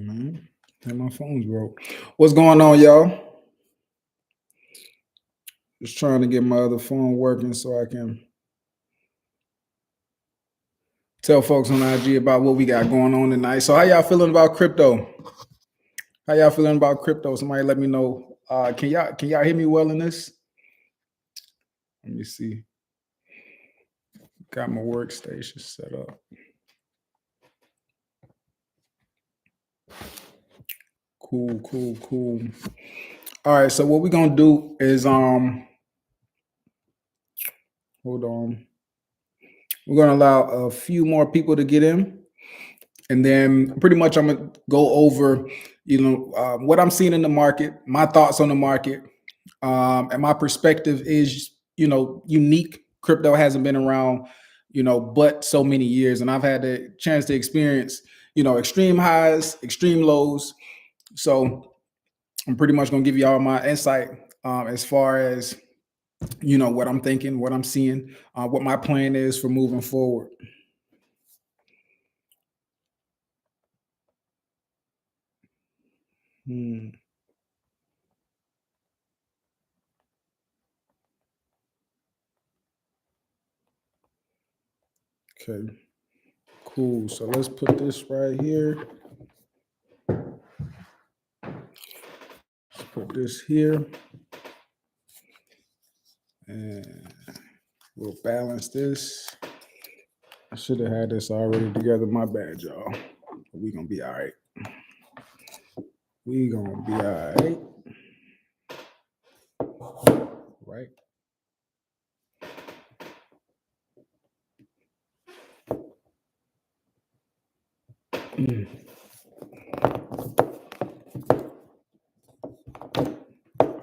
Man, and my phone's broke. What's going on, y'all? Just trying to get my other phone working so I can tell folks on IG about what we got going on tonight. So, how y'all feeling about crypto? How y'all feeling about crypto? Somebody let me know. Can y'all hear me well in this? Let me see. Got my workstation set up. Cool. All right, so what we're gonna do is hold on. We're gonna allow a few more people to get in, and then pretty much I'm gonna go over, what I'm seeing in the market, my thoughts on the market, and my perspective is, unique. Crypto hasn't been around, but so many years, and I've had the chance to experience, extreme highs, extreme lows. So I'm pretty much gonna give you all my insight as far as what I'm thinking, what I'm seeing, what my plan is for moving forward. Hmm. Okay, cool. So let's put this right here. Let's put this here. And we'll balance this. I should have had this already together. My bad, y'all. We gonna be all right. We gonna be all right. Right.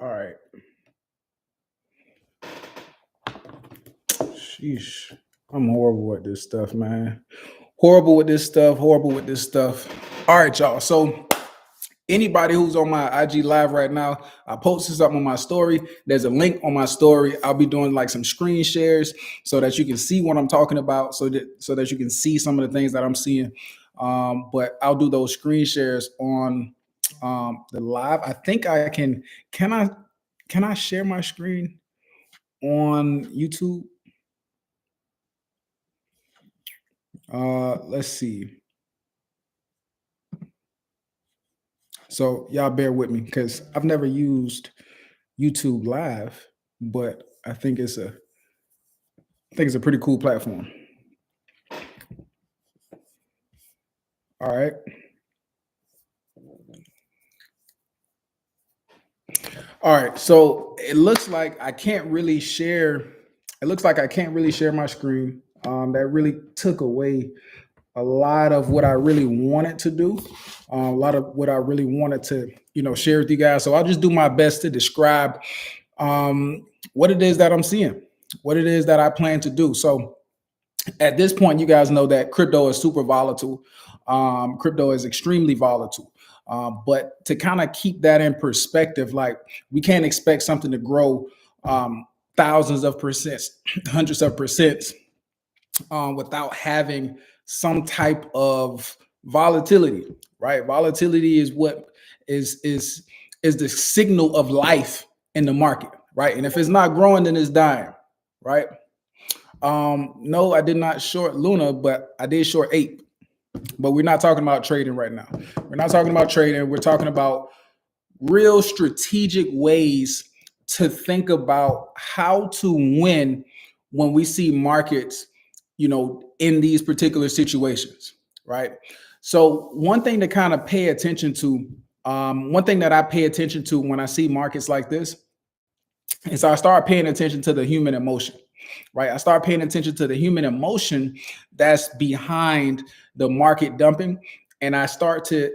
All right. Sheesh. I'm horrible at this stuff, man. Horrible with this stuff. All right, y'all. So anybody who's on my IG live right now, I posted something on my story. There's a link on my story. I'll be doing like some screen shares so that you can see what I'm talking about, so that you can see some of the things that I'm seeing. But I'll do those screen shares on the live. I think I can. Can I share my screen on YouTube? Let's see. So y'all bear with me because I've never used YouTube Live, but I think it's a pretty cool platform. All right. All right. So it looks like I can't really share. It looks like I can't really share my screen. That really took away a lot of what I really wanted to do. A lot of what I really wanted to, share with you guys. So I'll just do my best to describe what it is that I'm seeing, what it is that I plan to do. So at this point, you guys know that crypto is super volatile. Crypto is extremely volatile. But to kind of keep that in perspective, like we can't expect something to grow thousands of percents, hundreds of percents without having some type of volatility, right? Volatility is what is the signal of life in the market, right? And if it's not growing, then it's dying, right? No, I did not short Luna, but I did short Ape. But we're not talking about trading right now. We're not talking about trading. We're talking about real strategic ways to think about how to win when we see markets, in these particular situations, right? So one thing to kind of pay attention to, one thing that I pay attention to when I see markets like this is I start paying attention to the human emotion, right? I start paying attention to the human emotion that's behind the market dumping. And I start to,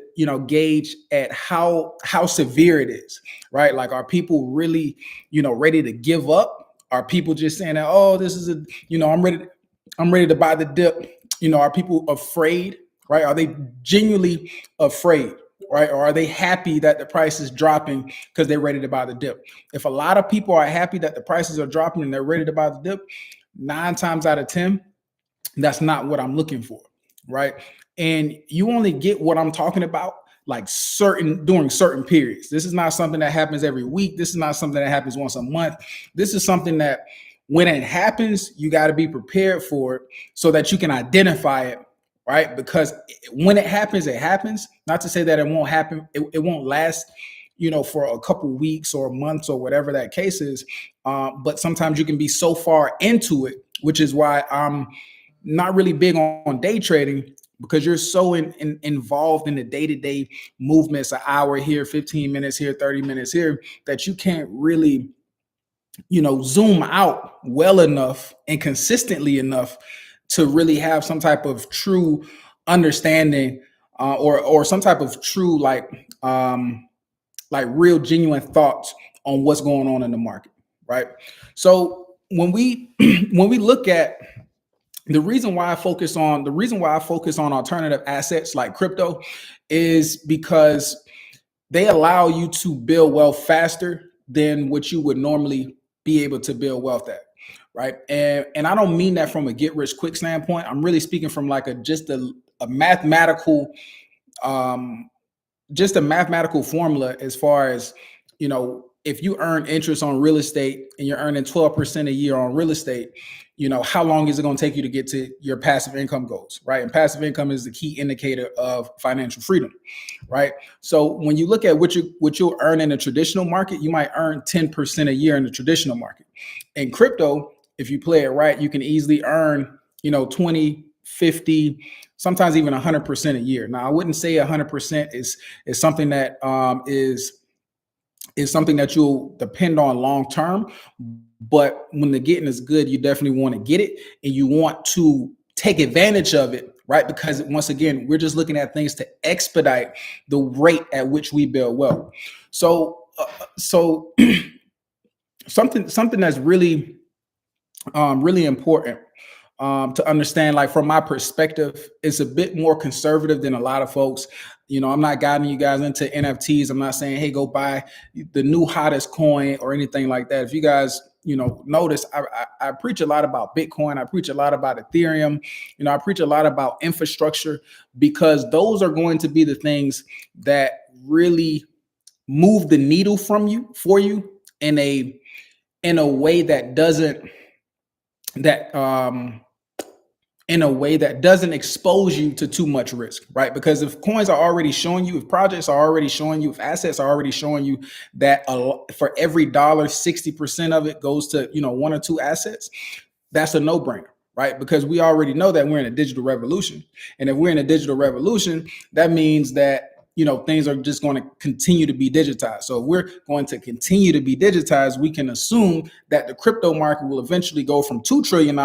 gauge at how severe it is, right? Like, are people really, ready to give up? Are people just saying that, oh, this is I'm ready to buy the dip? Are people afraid, right? Are they genuinely afraid, right? Or are they happy that the price is dropping because they're ready to buy the dip? If a lot of people are happy that the prices are dropping and they're ready to buy the dip, 9 times out of 10, that's not what I'm looking for, right? And you only get what I'm talking about like during certain periods. This is not something that happens every week. This is not something that happens once a month. This is something that when it happens, you got to be prepared for it so that you can identify it, right? Because when it happens, it happens. Not to say that it won't happen. It won't last, for a couple weeks or months or whatever that case is. But sometimes you can be so far into it, which is why I'm not really big on day trading, because you're so involved in the day-to-day movements, an hour here, 15 minutes here, 30 minutes here, that you can't really, zoom out well enough and consistently enough to really have some type of true understanding or some type of true like real genuine thoughts on what's going on in the market, right? So when we when we look at the reason why I focus on alternative assets like crypto is because they allow you to build wealth faster than what you would normally be able to build wealth at, right? And I don't mean that from a get rich quick standpoint. I'm really speaking from like a mathematical formula as far as, if you earn interest on real estate and you're earning 12% a year on real estate, how long is it going to take you to get to your passive income goals, right? And passive income is the key indicator of financial freedom, right? So when you look at what you'll earn in a traditional market, you might earn 10% a year in the traditional market. In crypto, if you play it right, you can easily earn, 20, 50, sometimes even 100% a year. Now, I wouldn't say 100% is something that is something that you'll depend on long term. But when the getting is good, you definitely want to get it and you want to take advantage of it, right? Because once again, we're just looking at things to expedite the rate at which we build wealth. So something that's really really important to understand, like from my perspective, is a bit more conservative than a lot of folks. I'm not guiding you guys into NFTs. I'm not saying, hey, go buy the new hottest coin or anything like that. If you guys, notice, I preach a lot about Bitcoin. I preach a lot about Ethereum. I preach a lot about infrastructure, because those are going to be the things that really move the needle for you in a way that doesn't expose you to too much risk, right? Because if coins are already showing you, if projects are already showing you, if assets are already showing you that for every dollar, 60% of it goes to, one or two assets, that's a no-brainer, right? Because we already know that we're in a digital revolution. And if we're in a digital revolution, that means that, things are just going to continue to be digitized. So if we're going to continue to be digitized, we can assume that the crypto market will eventually go from $2 trillion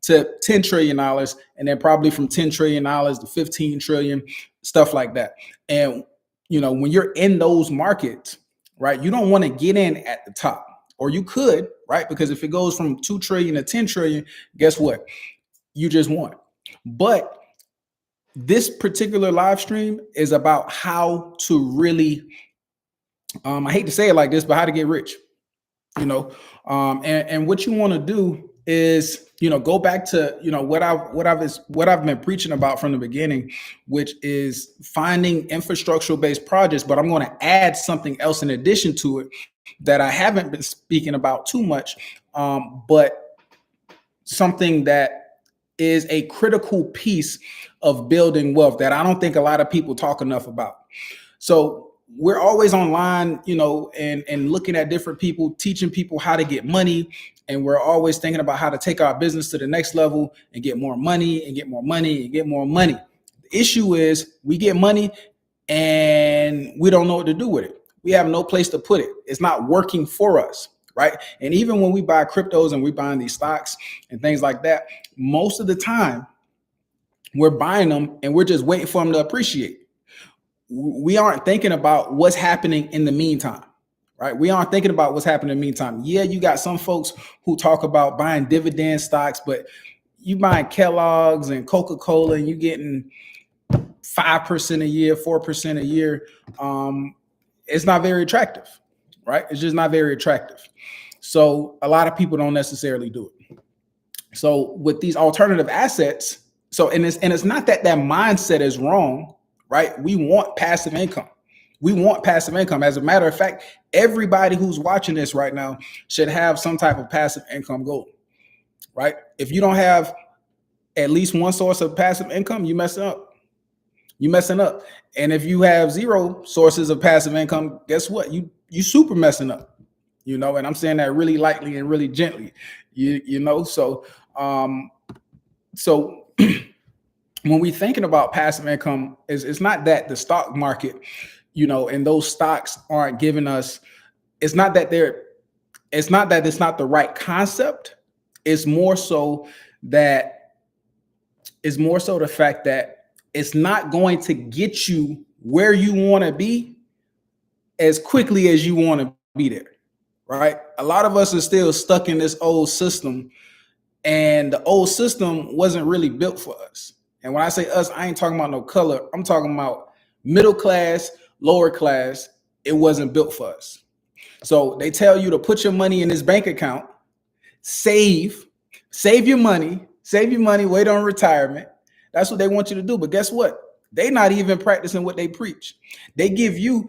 to $10 trillion, and then probably from $10 trillion to 15 trillion, stuff like that. And, when you're in those markets, right, you don't want to get in at the top, or you could, right? Because if it goes from 2 trillion to 10 trillion, guess what? You just won. But this particular live stream is about how to really, I hate to say it like this, but how to get rich, and what you want to do is, go back to, what I've been preaching about from the beginning, which is finding infrastructural based projects. But I'm going to add something else in addition to it that I haven't been speaking about too much, but something that is a critical piece of building wealth that I don't think a lot of people talk enough about. So we're always online, and looking at different people, teaching people how to get money. And we're always thinking about how to take our business to the next level and get more money and get more money and get more money. The issue is we get money and we don't know what to do with it. We have no place to put it. It's not working for us, right? And even when we buy cryptos and we buying these stocks and things like that, most of the time we're buying them and we're just waiting for them to appreciate. We aren't thinking about what's happening in the meantime, right? We aren't thinking about what's happening in the meantime. Yeah, you got some folks who talk about buying dividend stocks, but you buying Kellogg's and Coca-Cola and you getting 5% a year, 4% a year. It's not very attractive, right? It's just not very attractive. So a lot of people don't necessarily do it. So with these alternative assets, and it's not that mindset is wrong, right? We want passive income. We want passive income. As a matter of fact, everybody who's watching this right now should have some type of passive income goal, right? If you don't have at least one source of passive income, you messing up. You messing up. And if you have zero sources of passive income, guess what? You super messing up. And I'm saying that really lightly and really gently. So when we thinking about passive income, it's not that the stock market, and those stocks aren't giving us, it's not that it's not the right concept. It's more so the fact that it's not going to get you where you want to be as quickly as you want to be there, right? A lot of us are still stuck in this old system, and the old system wasn't really built for us. And when I say us, I ain't talking about no color. I'm talking about middle class, lower class. It wasn't built for us. So they tell you to put your money in this bank account, save your money, wait on retirement. That's what they want you to do. But guess what? They're not even practicing what they preach. They tell you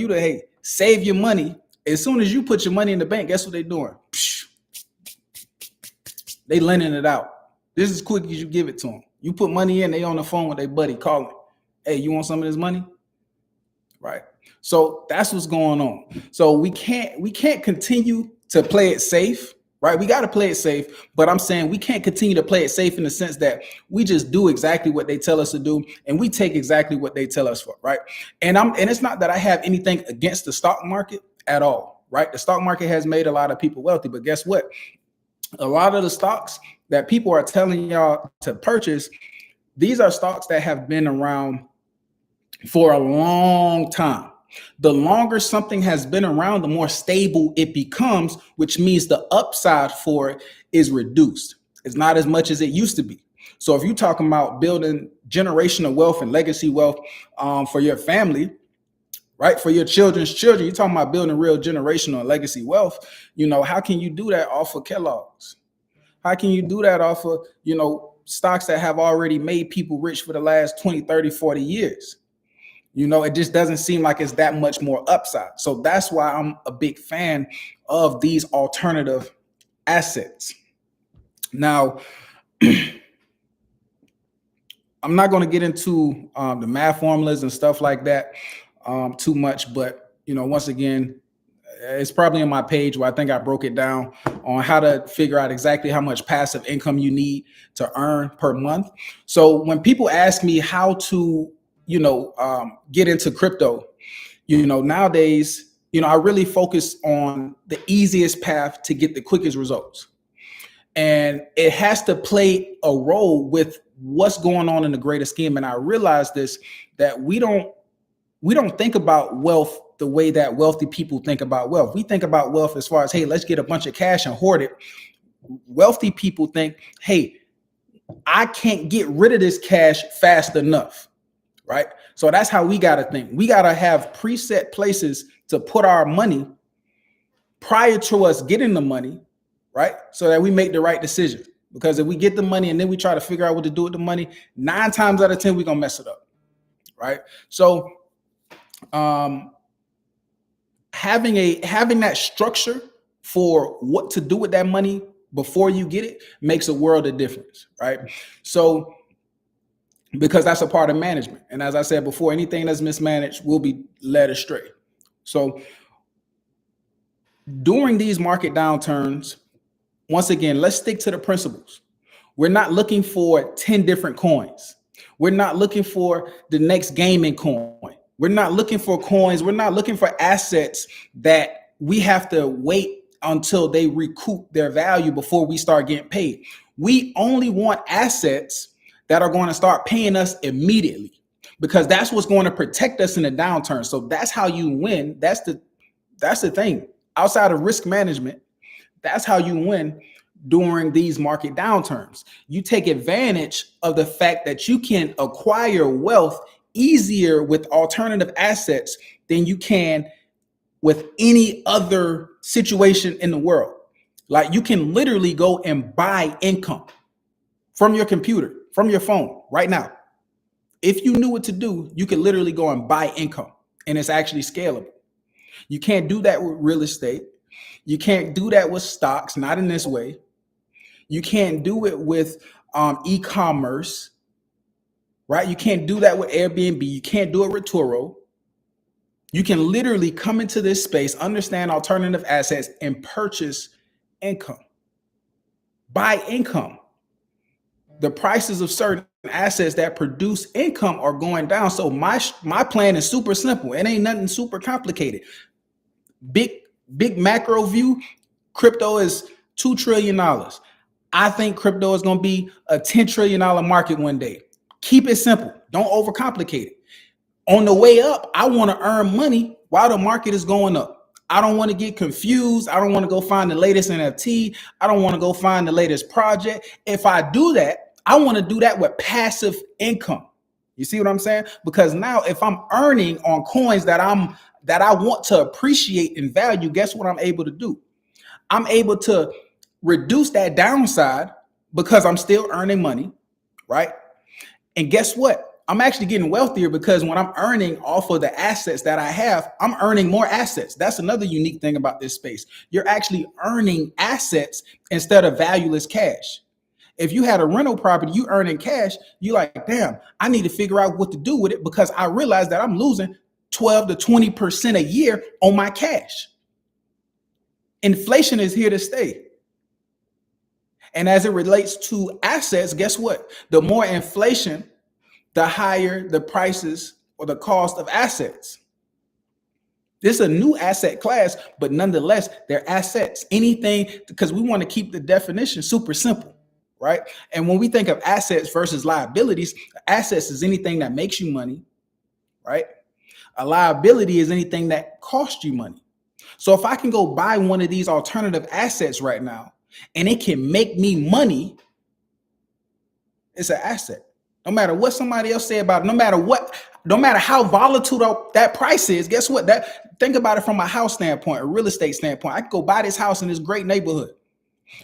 to, hey, save your money. As soon as you put your money in the bank, guess what they're doing? They lending it out. This is quick as you give it to them. You put money in, they on the phone with their buddy calling. Hey, you want some of this money? Right. So that's what's going on. So we can't continue to play it safe. Right. We got to play it safe. But I'm saying we can't continue to play it safe in the sense that we just do exactly what they tell us to do. And we take exactly what they tell us for. Right. And it's not that I have anything against the stock market at all. Right. The stock market has made a lot of people wealthy. But guess what? A lot of the stocks that people are telling y'all to purchase, these are stocks that have been around for a long time. The longer something has been around, the more stable it becomes, which means the upside for it is reduced. It's not as much as it used to be. So if you're talking about building generational wealth and legacy wealth for your family, right, for your children's children, you're talking about building real generational and legacy wealth. How can you do that off of Kellogg's? How can you do that off of, stocks that have already made people rich for the last 20, 30, 40 years? It just doesn't seem like it's that much more upside. So that's why I'm a big fan of these alternative assets. Now, I'm not going to get into the math formulas and stuff like that too much, but once again, it's probably on my page where I think I broke it down on how to figure out exactly how much passive income you need to earn per month. So when people ask me how to get into crypto, nowadays, I really focus on the easiest path to get the quickest results. And it has to play a role with what's going on in the greater scheme. And I realized this, that we don't think about wealth the way that wealthy people think about wealth. We think about wealth as far as, hey, let's get a bunch of cash and hoard it. Wealthy people think, hey, I can't get rid of this cash fast enough. Right. So that's how we got to think. We got to have preset places to put our money prior to us getting the money. Right. So that we make the right decision, because if we get the money and then we try to figure out what to do with the money, 9 times out of 10, we're going to mess it up. Right. So having that structure for what to do with that money before you get it makes a world of difference. Right. So because that's a part of management. And as I said before, anything that's mismanaged will be led astray. So during these market downturns, once again, let's stick to the principles. We're not looking for 10 different coins. We're not looking for the next gaming coin. We're not looking for coins. We're not looking for assets that we have to wait until they recoup their value before we start getting paid. We only want assets that are going to start paying us immediately, because that's what's going to protect us in a downturn. So that's how you win. That's the thing. Outside of risk management, that's how you win during these market downturns. You take advantage of the fact that you can acquire wealth easier with alternative assets than you can with any other situation in the world. Like, you can literally go and buy income from your computer, from your phone right now. If you knew what to do, you could literally go and buy income, and it's actually scalable. You can't do that with real estate. You can't do that with stocks, not in this way. You can't do it with e-commerce, right? You can't do that with Airbnb. You can't do it with Turo. You can literally come into this space, understand alternative assets, and purchase income. Buy income. The prices of certain assets that produce income are going down. So my plan is super simple. It ain't nothing super complicated. Big macro view, crypto is $2 trillion. I think crypto is going to be a $10 trillion market one day. Keep it simple. Don't overcomplicate it. On the way up, I want to earn money while the market is going up. I don't want to get confused. I don't want to go find the latest NFT. I don't want to go find the latest project. If I do that, I want to do that with passive income. You see what I'm saying? Because now if I'm earning on coins that I want to appreciate in value, guess what I'm able to do? I'm able to reduce that downside because I'm still earning money, right? And guess what? I'm actually getting wealthier because when I'm earning off of the assets that I have, I'm earning more assets. That's another unique thing about this space. You're actually earning assets instead of valueless cash. If you had a rental property, you earning cash, you're like, damn, I need to figure out what to do with it because I realize that I'm losing 12 to 20% a year on my cash. Inflation is here to stay. And as it relates to assets, guess what? The more inflation, the higher the prices or the cost of assets. This is a new asset class, but nonetheless, they're assets. Anything, because we want to keep the definition super simple, right? And when we think of assets versus liabilities, assets is anything that makes you money, right? A liability is anything that costs you money. So if I can go buy one of these alternative assets right now, and it can make me money, it's an asset. No matter what somebody else say about it, no matter how volatile that price is, guess what? Think about it from a house standpoint, a real estate standpoint. I could go buy this house in this great neighborhood.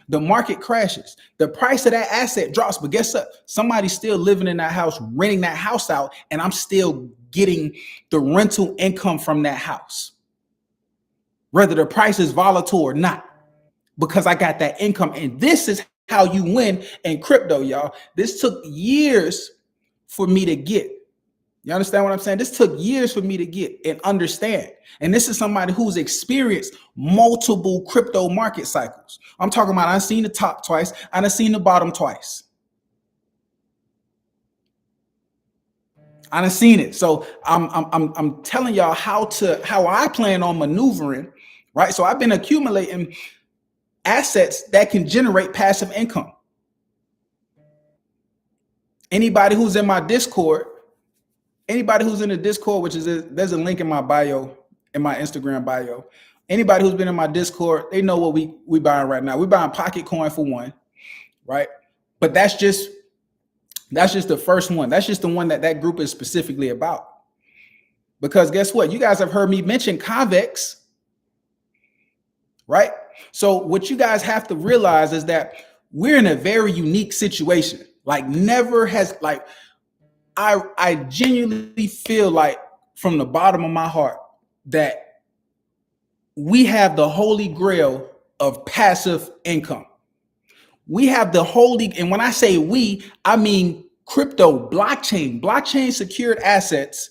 The market crashes. The price of that asset drops, but guess what? Somebody's still living in that house, renting that house out, and I'm still getting the rental income from that house. Whether the price is volatile or not, because I got that income. And this is how you win in crypto, y'all. This took years for me to get. You understand what I'm saying? This took years for me to get and understand. And this is somebody who's experienced multiple crypto market cycles. I'm talking about I've seen the top twice, and I've seen the bottom twice. I've seen it. So I'm telling y'all how I plan on maneuvering, right? So I've been accumulating assets that can generate passive income. Anybody who's in my Discord, which is there's a link in my bio, in my Instagram bio. Anybody who's been in my Discord, they know what we buying right now. We're buying Pocket Coin for one, right? But that's just the first one. That's just the one that group is specifically about. Because guess what? You guys have heard me mention Convex, right? So what you guys have to realize is that we're in a very unique situation. Like never has, like I genuinely feel like from the bottom of my heart that we have the holy grail of passive income. We have the holy, and when I say we, I mean crypto, blockchain secured assets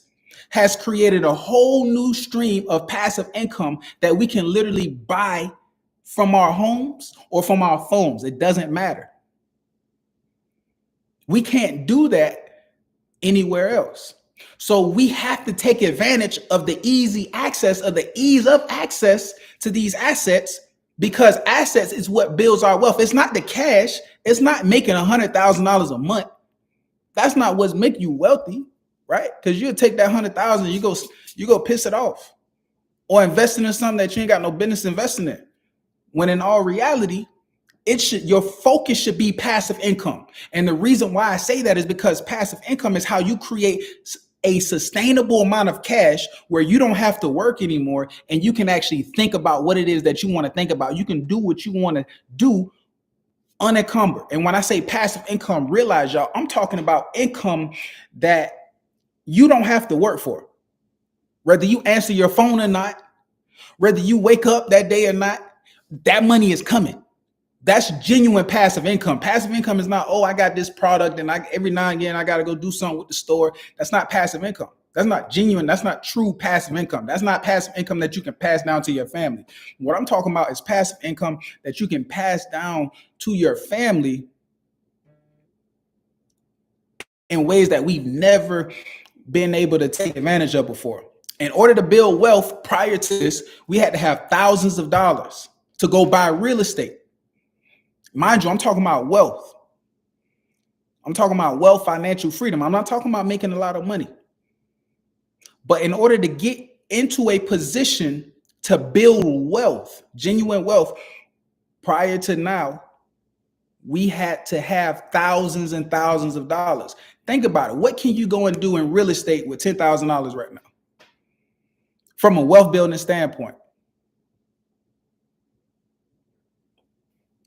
has created a whole new stream of passive income that we can literally buy from our homes or from our phones. It doesn't matter. We can't do that anywhere else. So we have to take advantage of the ease of access to these assets, because assets is what builds our wealth. It's not the cash. It's not making $100,000 a month. That's not what's making you wealthy, right? Because you'll take that 100,000, you go piss it off, or investing in something that you ain't got no business investing in. When in all reality, your focus should be passive income. And the reason why I say that is because passive income is how you create a sustainable amount of cash where you don't have to work anymore, and you can actually think about what it is that you want to think about. You can do what you want to do unencumbered. And when I say passive income, realize y'all, I'm talking about income that you don't have to work for. Whether you answer your phone or not, whether you wake up that day or not, that money is coming. That's genuine passive income. Passive income is not, oh, I got this product and every now and again I got to go do something with the store. That's not passive income. That's not genuine. That's not true passive income. That's not passive income that you can pass down to your family. What I'm talking about is passive income that you can pass down to your family in ways that we've never been able to take advantage of before. In order to build wealth prior to this, we had to have thousands of dollars to go buy real estate. Mind you, I'm talking about wealth. I'm talking about wealth, financial freedom. I'm not talking about making a lot of money. But in order to get into a position to build wealth, genuine wealth, prior to now, we had to have thousands and thousands of dollars. Think about it. What can you go and do in real estate with $10,000 right now? From a wealth building standpoint.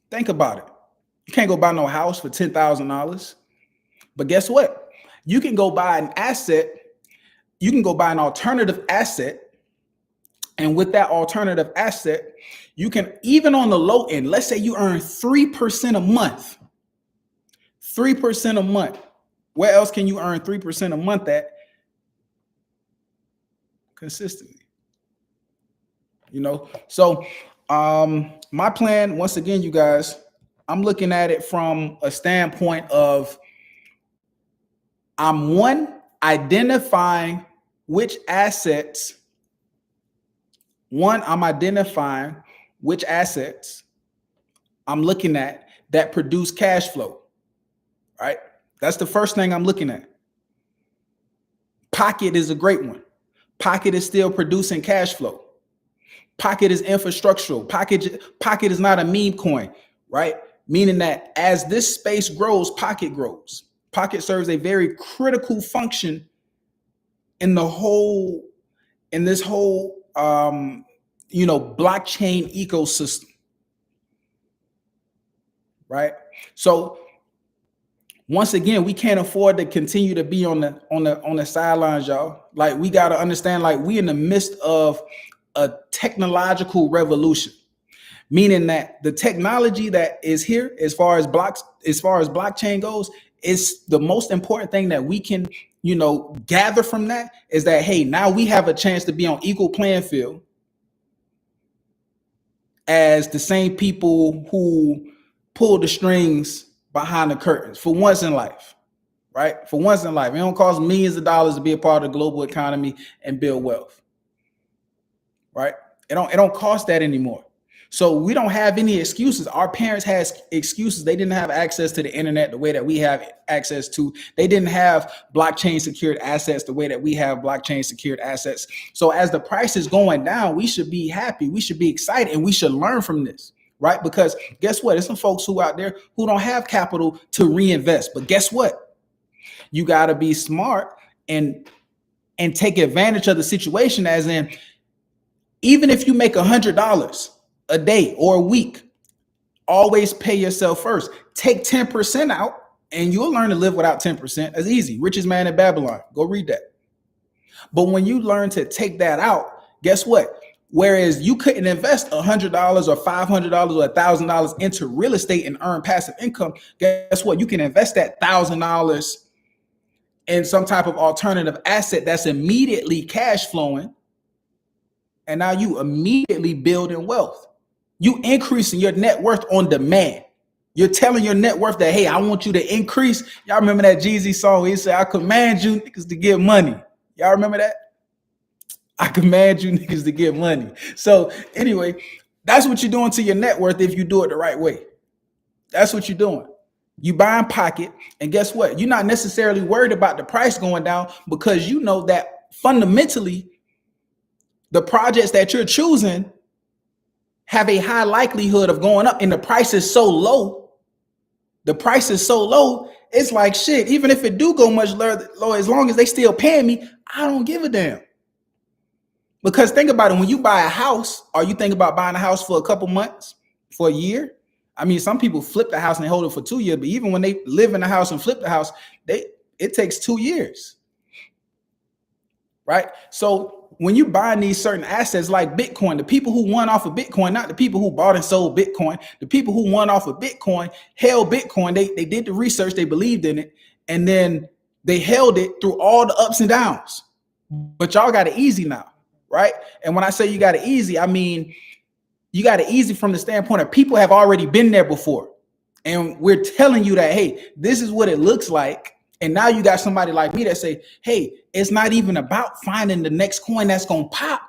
Think about it. You can't go buy no house for $10,000. But guess what? You can go buy an asset. You can go buy an alternative asset. And with that alternative asset, you can, even on the low end, let's say you earn 3% a month. 3% a month. Where else can you earn 3% a month at? Consistently. So my plan, once again, you guys, I'm looking at it from a standpoint of I'm identifying which assets. I'm identifying which assets I'm looking at that produce cash flow, right? That's the first thing I'm looking at. Pocket is a great one. Pocket is still producing cash flow. Pocket is infrastructural. Pocket is not a meme coin, right? Meaning that as this space grows, Pocket grows. Pocket serves a very critical function in this whole blockchain ecosystem, right? So once again, we can't afford to continue to be on the sidelines, y'all. Like, we got to understand, like, we in the midst of a technological revolution, meaning that the technology that is here, as far as blockchain goes, is the most important thing that we can, gather from that is that, hey, now we have a chance to be on equal playing field as the same people who pull the strings behind the curtains for once in life, right? For once in life. It don't cost millions of dollars to be a part of the global economy and build wealth, right? It don't cost that anymore. So we don't have any excuses. Our parents had excuses. They didn't have access to the internet the way that we have access to. They didn't have blockchain secured assets the way that we have blockchain secured assets. So as the price is going down, we should be happy. We should be excited, and we should learn from this, right? Because guess what? There's some folks who out there who don't have capital to reinvest. But guess what? You got to be smart and take advantage of the situation, as in, even if you make $100 a day or a week, always pay yourself first. Take 10% out and you'll learn to live without 10%. That's easy. Richest Man in Babylon. Go read that. But when you learn to take that out, guess what? Whereas you couldn't invest $100 or $500 or $1,000 into real estate and earn passive income, guess what? You can invest that $1,000 in some type of alternative asset that's immediately cash flowing. And now you immediately building wealth. You increasing your net worth on demand. You're telling your net worth that, hey, I want you to increase. Y'all remember that Jeezy song where he said, I command you niggas to get money. Y'all remember that? I command you niggas to get money. So anyway, that's what you're doing to your net worth if you do it the right way. That's what you're doing. You buying Pocket, and guess what? You're not necessarily worried about the price going down, because you know that fundamentally the projects that you're choosing have a high likelihood of going up, and the price is so low. The price is so low, it's like, shit, even if it do go much lower, as long as they still paying me, I don't give a damn. Because think about it, when you buy a house, are you thinking about buying a house for a couple months, for a year? I mean, some people flip the house and they hold it for 2 years, but even when they live in the house and flip the house, it takes 2 years. right? So when you buy these certain assets like Bitcoin, the people who won off of Bitcoin, not the people who bought and sold Bitcoin, the people who won off of Bitcoin held Bitcoin. They did the research, they believed in it, and then they held it through all the ups and downs. But y'all got it easy now, right? And when I say you got it easy, I mean you got it easy from the standpoint of people have already been there before. And we're telling you that, hey, this is what it looks like. And now you got somebody like me that say, hey, it's not even about finding the next coin that's going to pop.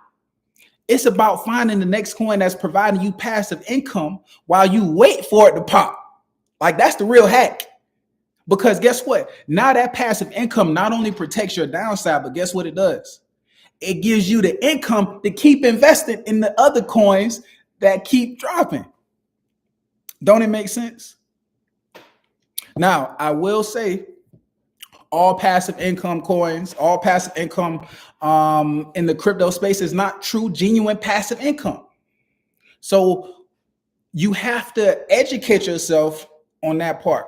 It's about finding the next coin that's providing you passive income while you wait for it to pop. Like, that's the real hack. Because guess what? Now that passive income not only protects your downside, but guess what it does? It gives you the income to keep investing in the other coins that keep dropping. Don't it make sense? Now, I will say all passive income coins, all passive income in the crypto space is not true, genuine passive income. So you have to educate yourself on that part.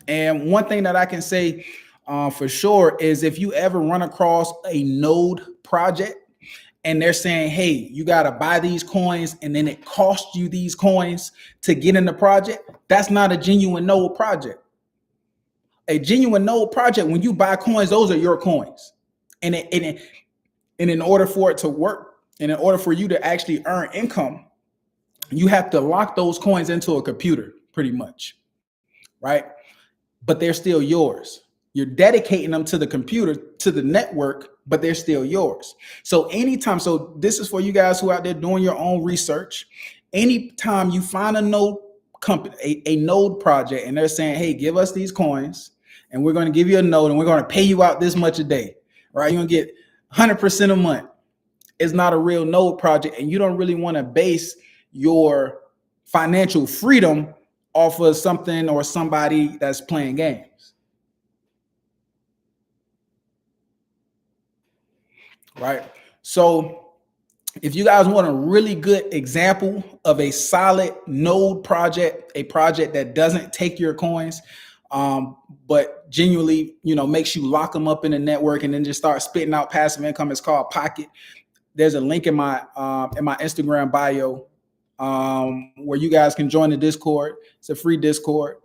And one thing that I can say for sure is if you ever run across a node project and they're saying, hey, you got to buy these coins and then it costs you these coins to get in the project, that's not a genuine node project. A genuine node project, when you buy coins, those are your coins. And in order for it to work, and in order for you to actually earn income, you have to lock those coins into a computer pretty much, right? But they're still yours. You're dedicating them to the computer, to the network, but they're still yours. So anytime, so this is for you guys who are out there doing your own research. Anytime you find a node company, a node project, and they're saying, hey, give us these coins, and we're going to give you a node, and we're going to pay you out this much a day, right? You're going to get 100% a month. It's not a real node project, and you don't really want to base your financial freedom off of something or somebody that's playing games, right? So if you guys want a really good example of a solid node project, a project that doesn't take your coins, but genuinely, makes you lock them up in the network and then just start spitting out passive income, it's called Pocket. There's a link in my Instagram bio where you guys can join the Discord. It's a free Discord.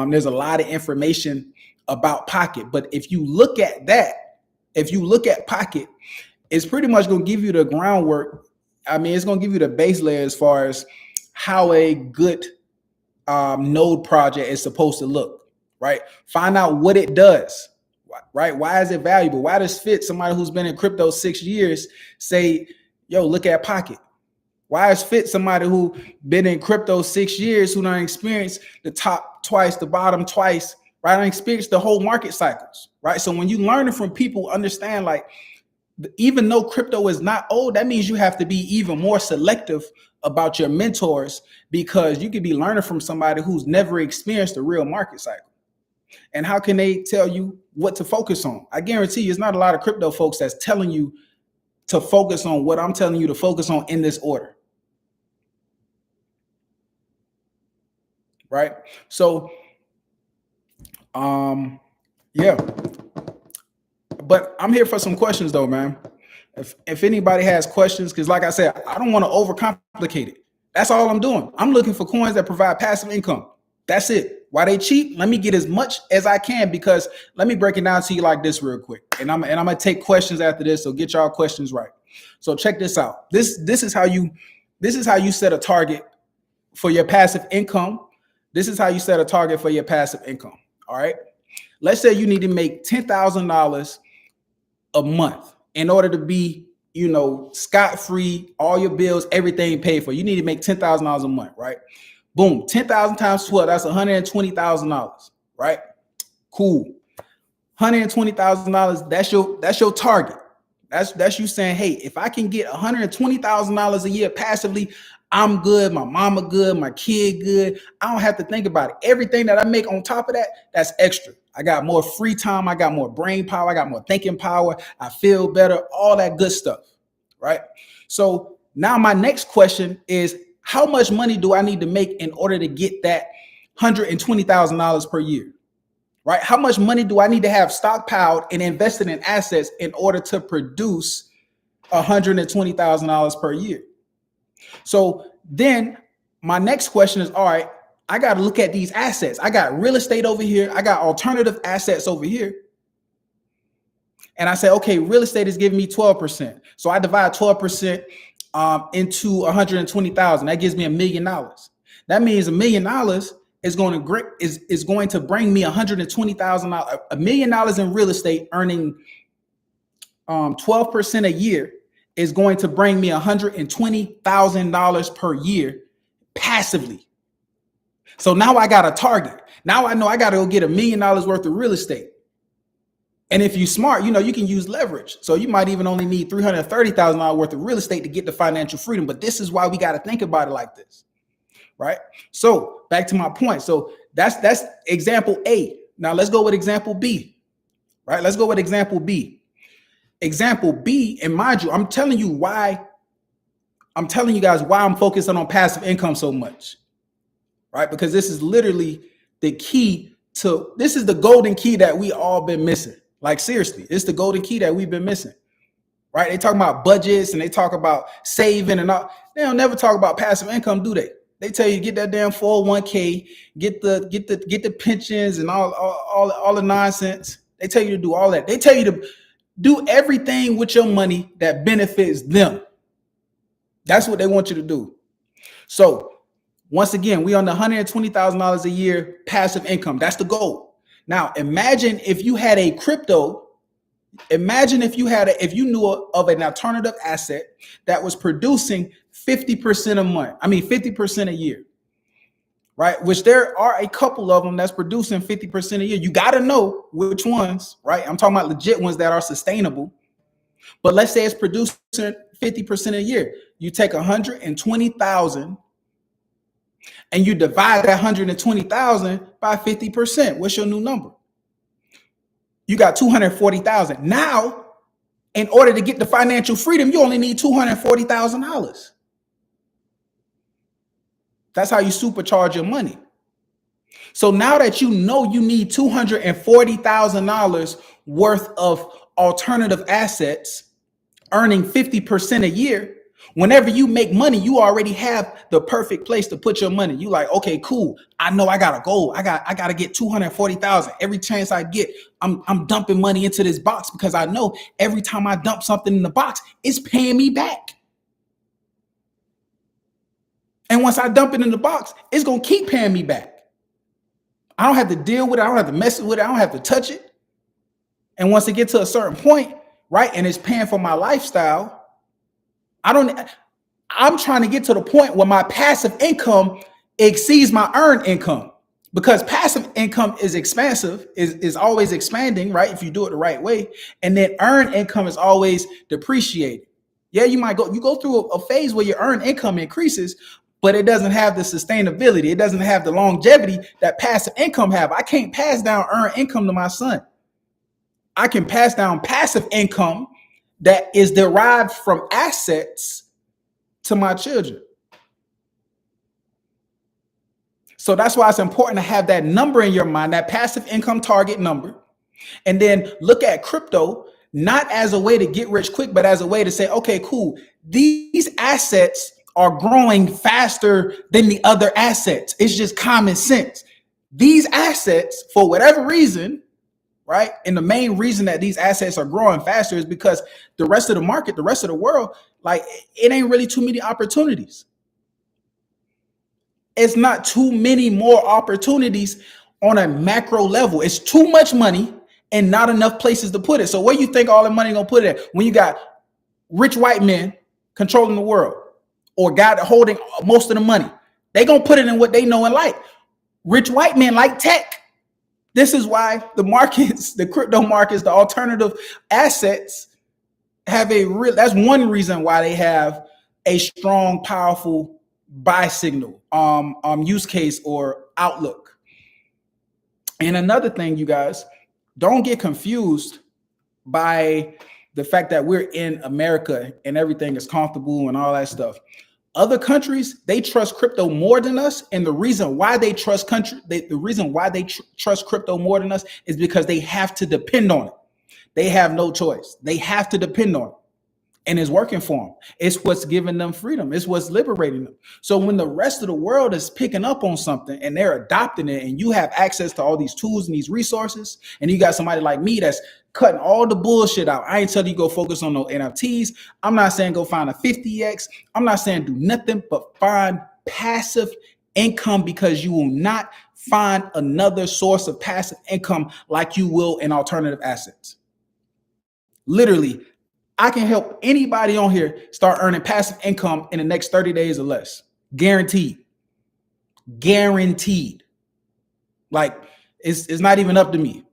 There's a lot of information about Pocket. But if you look at Pocket, it's pretty much going to give you the groundwork. I mean, it's going to give you the base layer as far as how a good node project is supposed to look, right? Find out what it does, right? Why is it valuable? Why does Fitz, somebody who's been in crypto 6 years, say, yo, look at Pocket? Why is Fitz, somebody who been in crypto 6 years, who don't experience the top twice, the bottom twice, right? Don't experience the whole market cycles, right? So when you learn it from people, understand, like, even though crypto is not old, that means you have to be even more selective about your mentors, because you could be learning from somebody who's never experienced a real market cycle. And how can they tell you what to focus on? I guarantee you, it's not a lot of crypto folks that's telling you to focus on what I'm telling you to focus on in this order. Right? So, yeah. But I'm here for some questions though, man. If anybody has questions, because like I said, I don't want to overcomplicate it. That's all I'm doing. I'm looking for coins that provide passive income. That's it. Why they cheap? Let me get as much as I can, because let me break it down to you like this real quick. And I'm gonna take questions after this, so get y'all questions right. So check this out. This is how you set a target for your passive income. This is how you set a target for your passive income. All right. Let's say you need to make $10,000 a month in order to be, scot-free, all your bills, everything paid for. You need to make $10,000 a month, right? Boom, 10,000 times 12, that's $120,000, right? Cool. $120,000, that's your target. That's you saying, hey, if I can get $120,000 a year passively, I'm good. My mama good. My kid good. I don't have to think about it. Everything that I make on top of that, that's extra. I got more free time. I got more brain power. I got more thinking power. I feel better. All that good stuff, right? So now my next question is, how much money do I need to make in order to get that $120,000 per year, right? How much money do I need to have stockpiled and invested in assets in order to produce $120,000 per year? So then my next question is, all right, I got to look at these assets. I got real estate over here. I got alternative assets over here. And I say, okay, real estate is giving me 12%. So I divide 12% into 120,000. That gives me $1 million. That means $1 million is going to bring me $120,000, $1 million in real estate, earning 12% a year is going to bring me $120,000 per year passively. So now I got a target. Now I know I got to go get $1 million worth of real estate. And if you're smart, you can use leverage. So you might even only need $330,000 worth of real estate to get the financial freedom. But this is why we got to think about it like this, right? So back to my point. So that's example A. Now let's go with example B, right? Let's go with example B. Example B, and mind you, I'm telling you guys why I'm focusing on passive income so much, right? Because this is literally this is the golden key that we all been missing. Like seriously, it's the golden key that we've been missing, right? They talk about budgets and they talk about saving and all. They don't never talk about passive income, do they? They tell you get that damn 401k, get the pensions and all the nonsense. They tell you to do all that. They tell you to do everything with your money that benefits them. That's what they want you to do. So once again, we on the $120,000 a year passive income. That's the goal. Now, imagine if you had a crypto. Imagine if you knew of an alternative asset that was producing 50% a month. 50% a year, right? Which there are a couple of them that's producing 50% a year. You got to know which ones, right? I'm talking about legit ones that are sustainable. But let's say it's producing 50% a year. You take 120,000 and you divide that 120,000 by 50%. What's your new number? You got 240,000. Now, in order to get the financial freedom, you only need $240,000. That's how you supercharge your money. So now that you know you need $240,000 worth of alternative assets earning 50% a year, whenever you make money, you already have the perfect place to put your money. You like, okay, cool. I know I got a goal. I got to get 240,000. Every chance I get, I'm dumping money into this box because I know every time I dump something in the box, it's paying me back. And once I dump it in the box, it's going to keep paying me back. I don't have to deal with it. I don't have to mess with it. I don't have to touch it. And once it gets to a certain point, right, and it's paying for my lifestyle, I'm trying to get to the point where my passive income exceeds my earned income, because passive income is expansive, is always expanding, right? If you do it the right way. And then earned income is always depreciated. Yeah, you go through a phase where your earned income increases, but it doesn't have the sustainability. It doesn't have the longevity that passive income have. I can't pass down earned income to my son. I can pass down passive income that is derived from assets to my children. So that's why it's important to have that number in your mind, that passive income target number, and then look at crypto not as a way to get rich quick, but as a way to say, okay, cool, these assets are growing faster than the other assets. It's just common sense. These assets, for whatever reason, right? And the main reason that these assets are growing faster is because the rest of the market, the rest of the world, like it ain't really too many opportunities. It's not too many more opportunities on a macro level. It's too much money and not enough places to put it. So where you think all the money gonna put it at when you got rich white men controlling the world, or God holding most of the money? They gonna put it in what they know and like. Rich white men like tech. This is why the markets, the crypto markets, the alternative assets have that's one reason why they have a strong, powerful buy signal, use case or outlook. And another thing, you guys, don't get confused by the fact that we're in America and everything is comfortable and all that stuff. Other countries, they trust crypto more than us, and the reason why they trust trust crypto more than us is because they have to depend on it. They have no choice. They have to depend on it. And it's working for them. It's what's giving them freedom. It's what's liberating them. So when the rest of the world is picking up on something and they're adopting it, and you have access to all these tools and these resources, and you got somebody like me that's cutting all the bullshit out. I ain't telling you go focus on no NFTs. I'm not saying go find a 50X. I'm not saying do nothing but find passive income, because you will not find another source of passive income like you will in alternative assets. Literally, I can help anybody on here start earning passive income in the next 30 days or less. Guaranteed. Guaranteed. Like, it's not even up to me.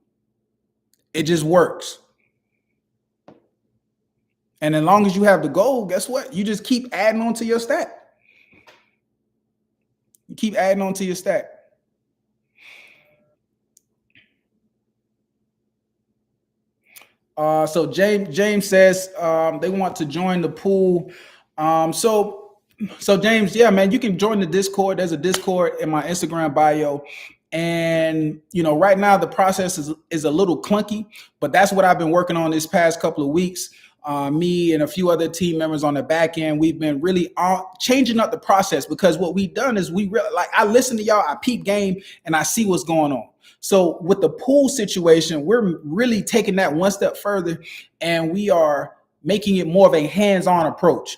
It just works. And as long as you have the goal, guess what? You just keep adding on to your stack. You keep adding on to your stack. So James says they want to join the pool. So James, yeah, man, you can join the Discord. There's a Discord in my Instagram bio. And, right now the process is a little clunky, but that's what I've been working on this past couple of weeks. Me and a few other team members on the back end, we've been really changing up the process, because what we've done is I listen to y'all, I peep game, and I see what's going on. So with the pool situation, we're really taking that one step further, and we are making it more of a hands-on approach.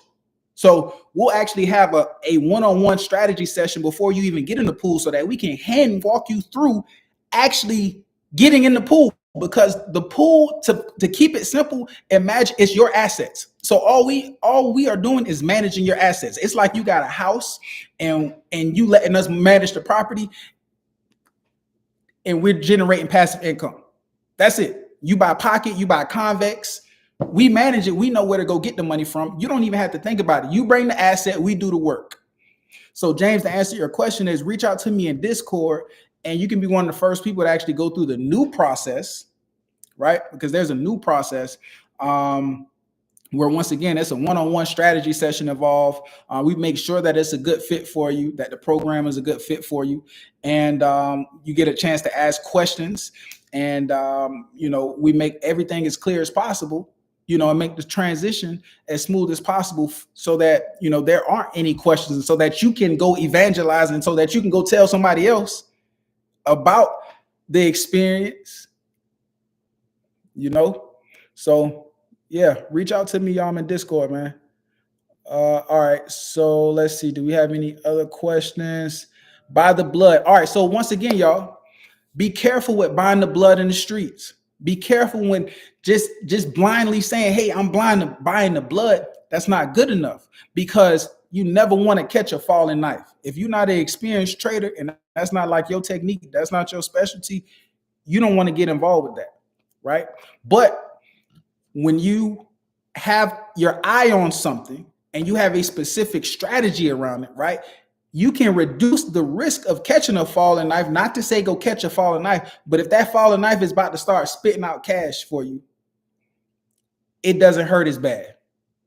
So we'll actually have a one-on-one strategy session before you even get in the pool, so that we can hand walk you through actually getting in the pool. Because the pool, to keep it simple, imagine it's your assets. So all we are doing is managing your assets. It's like you got a house and you letting us manage the property, and we're generating passive income. That's it. You buy Pocket, you buy Convex. We manage it. We know where to go get the money from. You don't even have to think about it. You bring the asset, we do the work. So James, to answer your question is, reach out to me in Discord, and you can be one of the first people to actually go through the new process, right? Because there's a new process where, once again, it's a one-on-one strategy session involved. We make sure that it's a good fit for you, that the program is a good fit for you, and you get a chance to ask questions, and we make everything as clear as possible, and make the transition as smooth as possible, so that there aren't any questions, and so that you can go evangelize, and so that you can go tell somebody else about the experience. So yeah, reach out to me, y'all. I'm in Discord, man. All right, so let's see, do we have any other questions? Buy the blood. All right, so once again, y'all, be careful with buying the blood in the streets. Be careful when just blindly saying, hey, I'm blind to buying the blood. That's not good enough, because you never want to catch a falling knife. If you're not an experienced trader and that's not like your technique, that's not your specialty, you don't want to get involved with that, right? But when you have your eye on something and you have a specific strategy around it, right, you can reduce the risk of catching a falling knife. Not to say go catch a falling knife, but if that falling knife is about to start spitting out cash for you, it doesn't hurt as bad,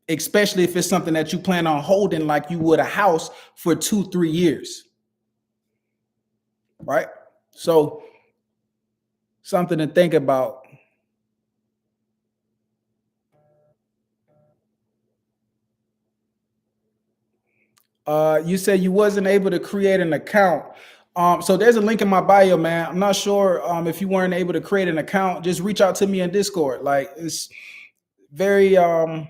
especially if it's something that you plan on holding like you would a house for 2-3 years, right? So something to think about. You said you wasn't able to create an account. So there's a link in my bio, man. I'm not sure if you weren't able to create an account. Just reach out to me in Discord. Like, it's very I'm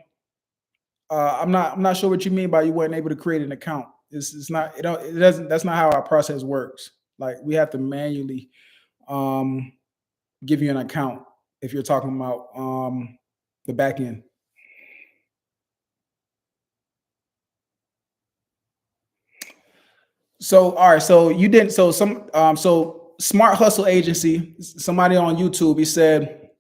not sure what you mean by you weren't able to create an account. It's not, it doesn't, that's not how our process works. Like, we have to manually give you an account if you're talking about the back end. So, all right. So you didn't. So so Smart Hustle Agency. Somebody on YouTube. He said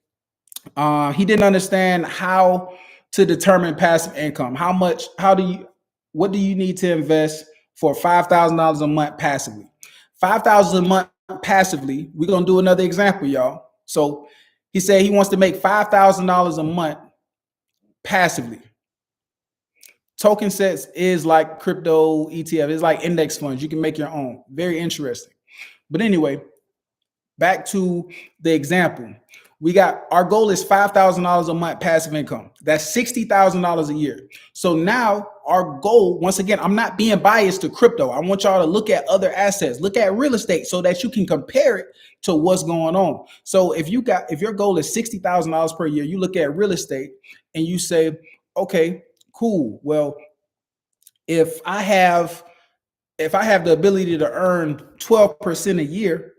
he didn't understand how to determine passive income. How much? What do you need to invest for $5,000 a month passively? $5,000 a month passively. We're gonna do another example, y'all. So he said he wants to make $5,000 a month passively. Token sets is like crypto ETF. It's like index funds. You can make your own. Very interesting. But anyway, back to the example. We got our goal is $5,000 a month passive income. That's $60,000 a year. So now our goal, once again, I'm not being biased to crypto. I want y'all to look at other assets, look at real estate so that you can compare it to what's going on. So if your goal is $60,000 per year, you look at real estate and you say, okay, cool. Well, if I have the ability to earn 12% a year,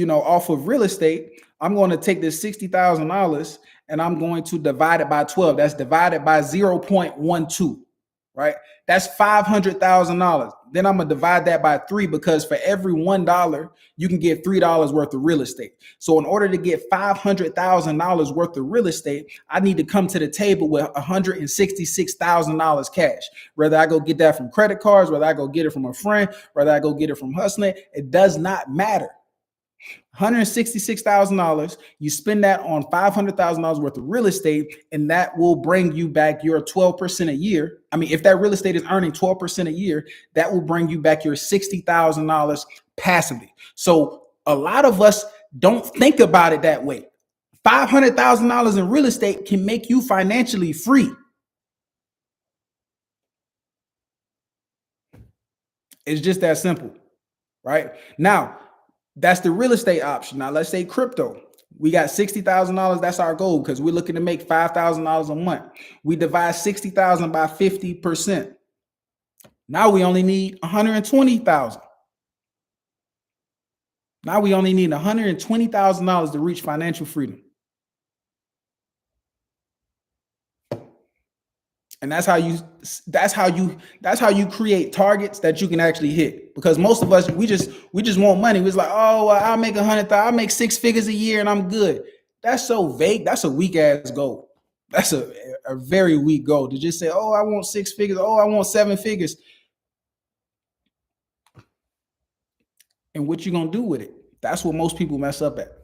off of real estate, I'm going to take this $60,000 and I'm going to divide it by 12. That's divided by 0.12, right? That's $500,000. Then I'm going to divide that by 3 because for every $1, you can get $3 worth of real estate. So in order to get $500,000 worth of real estate, I need to come to the table with $166,000 cash. Whether I go get that from credit cards, whether I go get it from a friend, whether I go get it from hustling, it does not matter. $166,000, you spend that on $500,000 worth of real estate, and that will bring you back your 12% a year. I mean, if that real estate is earning 12% a year, that will bring you back your $60,000 passively. So a lot of us don't think about it that way. $500,000 in real estate can make you financially free. It's just that simple, right? Now, that's the real estate option. Now, let's say crypto. We got $60,000. That's our goal because we're looking to make $5,000 a month. We divide 60,000 by 50%. Now we only need 120,000. Now we only need $120,000 to reach financial freedom. And that's how you create targets that you can actually hit. Because most of us, we just want money. We're like, oh, well, I'll make 100,000, I'll make 6 figures a year and I'm good. That's so vague. That's a weak ass goal. That's a very weak goal to just say, oh, I want 6 figures. Oh, I want 7 figures. And what you gonna do with it? That's what most people mess up at.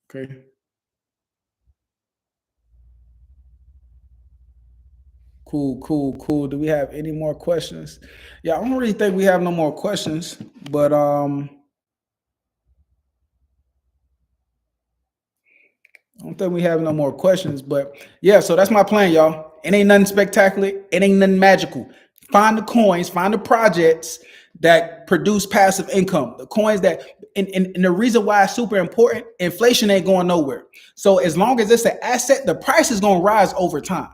Okay. Cool. Do we have any more questions? Yeah, I don't really think we have no more questions, but I don't think we have no more questions. But yeah, so that's my plan, y'all. It ain't nothing spectacular. It ain't nothing magical. Find the coins, find the projects that produce passive income. The coins that, and the reason why it's super important, inflation ain't going nowhere. So as long as it's an asset, the price is going to rise over time,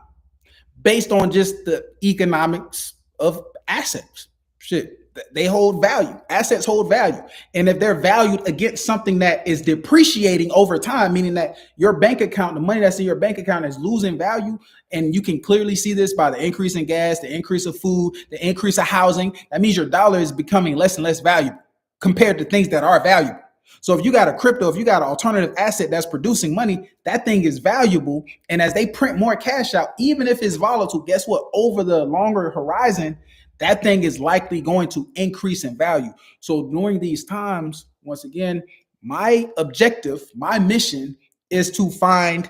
based on just the economics of assets. Shit, they hold value. Assets hold value. And if they're valued against something that is depreciating over time, meaning that your bank account, the money that's in your bank account is losing value, and you can clearly see this by the increase in gas, the increase of food, the increase of housing, that means your dollar is becoming less and less valuable compared to things that are valuable. So if you got a crypto, if you got an alternative asset that's producing money, that thing is valuable. And as they print more cash out, even if it's volatile, guess what? Over the longer horizon, that thing is likely going to increase in value. So during these times, once again, my objective, my mission is to find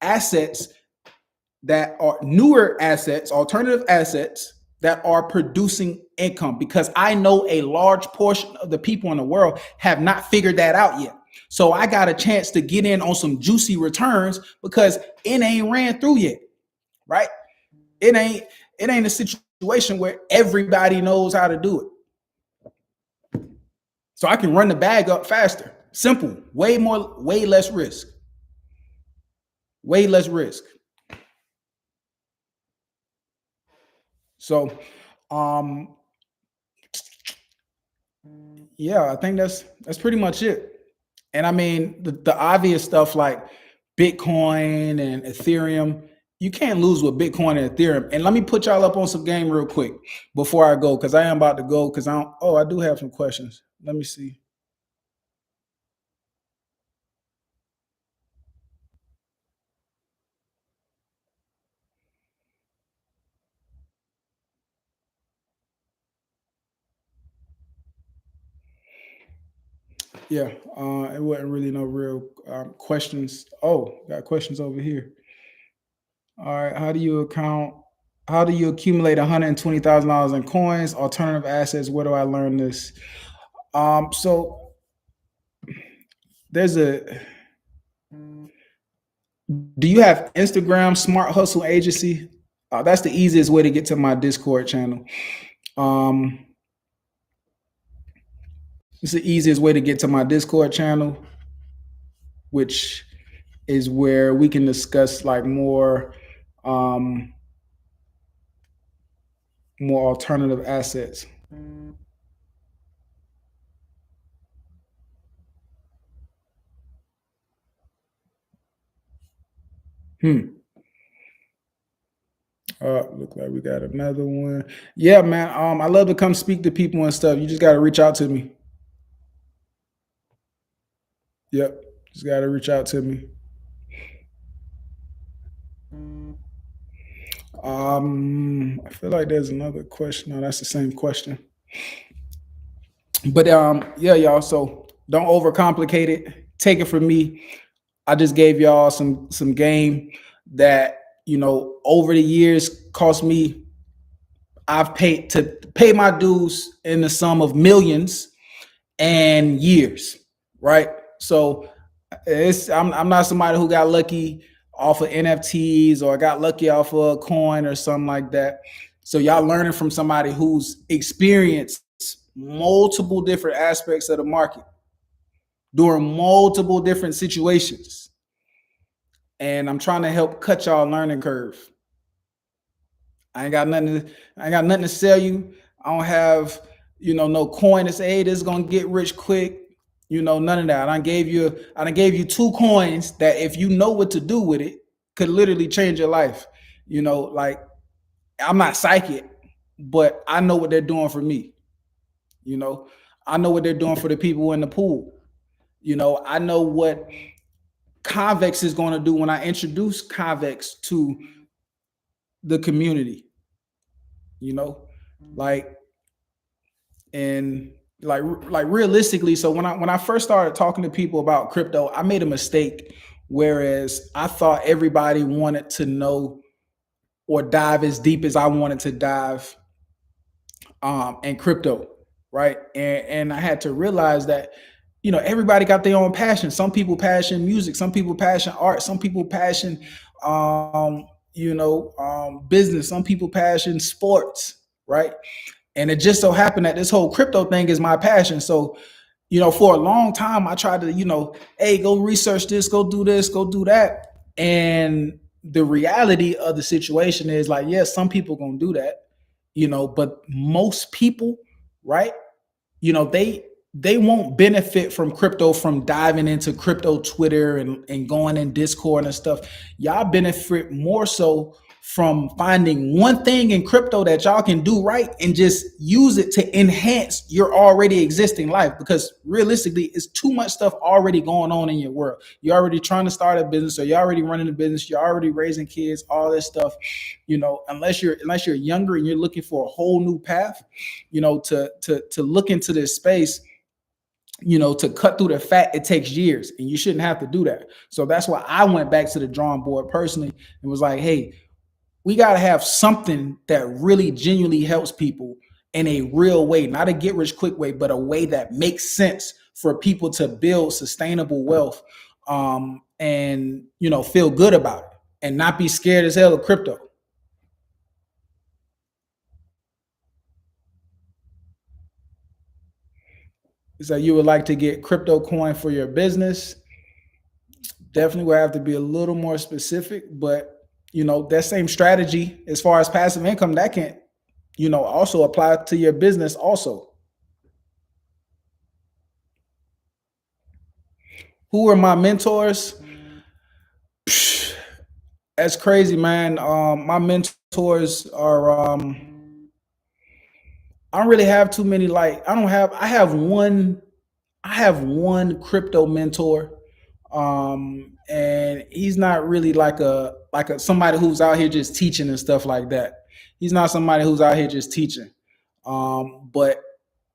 assets that are newer assets, alternative assets that are producing income, because I know a large portion of the people in the world have not figured that out yet. So I got a chance to get in on some juicy returns because it ain't ran through yet, right? It ain't a situation where everybody knows how to do it. So I can run the bag up faster. Simple, way less risk. Way less risk. So yeah, I think that's pretty much it. And I mean, the obvious stuff like Bitcoin and Ethereum, you can't lose with Bitcoin and Ethereum. And let me put y'all up on some game real quick before I go, because I am about to go, because I do have some questions. Let me see. Yeah, it wasn't really no real questions. Oh, got questions over here. All right. How do you accumulate $120,000 in coins, alternative assets? Where do I learn this? So there's a do you have Instagram Smart Hustle Agency? That's the easiest way to get to my Discord channel. Um, it's the easiest way to get to my Discord channel, which is where we can discuss like um, more alternative assets. Hmm. Look like we got another one. Yeah, man. I love to come speak to people and stuff. You just got to reach out to me. Yep. Just got to reach out to me. I feel like there's another question. No, that's the same question. But yeah, y'all. So don't overcomplicate it. Take it from me. I just gave y'all some game that over the years cost me. I've paid to pay my dues in the sum of millions and years, right? So I'm not somebody who got lucky off of NFTs or got lucky off of a coin or something like that. So y'all learning from somebody who's experienced multiple different aspects of the market during multiple different situations. And I'm trying to help cut y'all learning curve. I ain't got nothing to sell you. I don't have, no coin to say, hey, this is gonna get rich quick. None of that. I done gave you two coins that if you know what to do with it, could literally change your life. Like I'm not psychic, but I know what they're doing for me. You know, I know what they're doing for the people in the pool. I know what Convex is going to do when I introduce Convex to the community. You know, like and like realistically. So when I first started talking to people about crypto, I made a mistake. Whereas I thought everybody wanted to know or dive as deep as I wanted to dive in crypto, right? And I had to realize that everybody got their own passion. Some people passion music, some people passion art, some people passion business, some people passion sports, right? And it just so happened that this whole crypto thing is my passion. So for a long time I tried to hey, go research this, go do this, go do that. And the reality of the situation is like, yes, some people gonna do that, but most people, right, they won't benefit from crypto from diving into crypto Twitter and going in Discord and stuff. Y'all benefit more so from finding one thing in crypto that y'all can do right and just use it to enhance your already existing life, because realistically it's too much stuff already going on in your world. You're already trying to start a business, or you're already running a business, you're already raising kids, all this stuff. Unless you're younger and you're looking for a whole new path, to look into this space, to cut through the fat, it takes years, and you shouldn't have to do that. So that's why I went back to the drawing board personally and was like, hey, we got to have something that really genuinely helps people in a real way, not a get rich quick way, but a way that makes sense for people to build sustainable wealth, and feel good about it and not be scared as hell of crypto. So you would like to get crypto coin for your business? Definitely will have to be a little more specific, but that same strategy as far as passive income, that can also apply to your business also. Who are my mentors? Psh, that's crazy, man. My mentors are I don't really have too many. Like I have one crypto mentor, and he's not really like a somebody who's out here just teaching and stuff like that. He's not somebody who's out here just teaching. But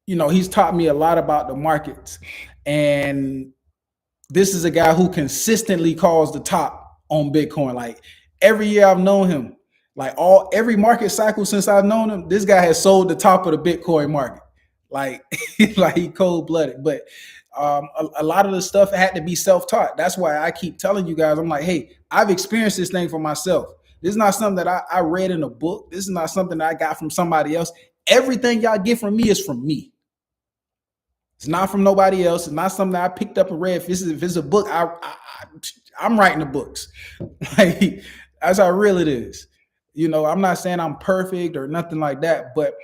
he's taught me a lot about the markets, and this is a guy who consistently calls the top on Bitcoin. Like Every year I've known him, like every market cycle since I've known him, this guy has sold the top of the Bitcoin market. Like, like he cold blooded. But a lot of the stuff had to be self taught. That's why I keep telling you guys, I'm like, hey, I've experienced this thing for myself. This is not something that I read in a book. This is not something that I got from somebody else. Everything y'all get from me is from me. It's not from nobody else. It's not something that I picked up and read. If it's a book, I'm writing the books. Like, that's how real it is. You know, I'm not saying I'm perfect or nothing like that, but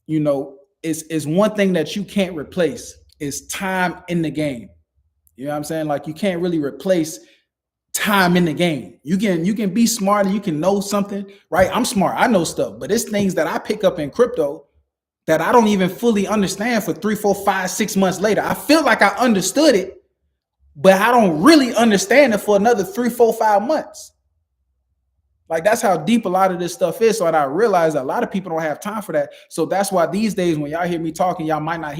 you know, it's one thing that you can't replace is time in the game. You know what I'm saying? Like, you can't really replace time in the game. You can be smart and you can know something, right? I'm smart. I know stuff, but it's things that I pick up in crypto that I don't even fully understand for 3, 4, 5, 6 months later. I feel like I understood it, but I don't really understand it for another 3, 4, 5 months. Like, that's how deep a lot of this stuff is. So, and I realize that a lot of people don't have time for that. So that's why these days when y'all hear me talking, y'all might not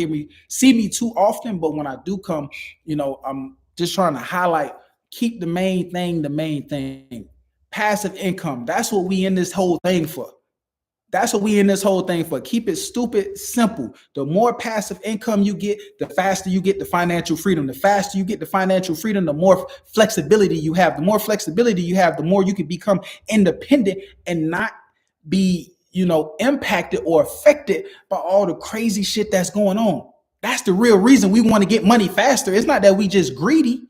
see me too often. But when I do come, you know, I'm just trying to highlight, keep the main thing. Passive income. That's what we in this whole thing for. Keep it stupid simple. The more passive income you get, the faster you get the financial freedom. The faster you get the financial freedom, the more flexibility you have. The more flexibility you have, the more you can become independent and not be, you know, impacted or affected by all the crazy shit that's going on. That's the real reason we want to get money faster. It's not that we just greedy.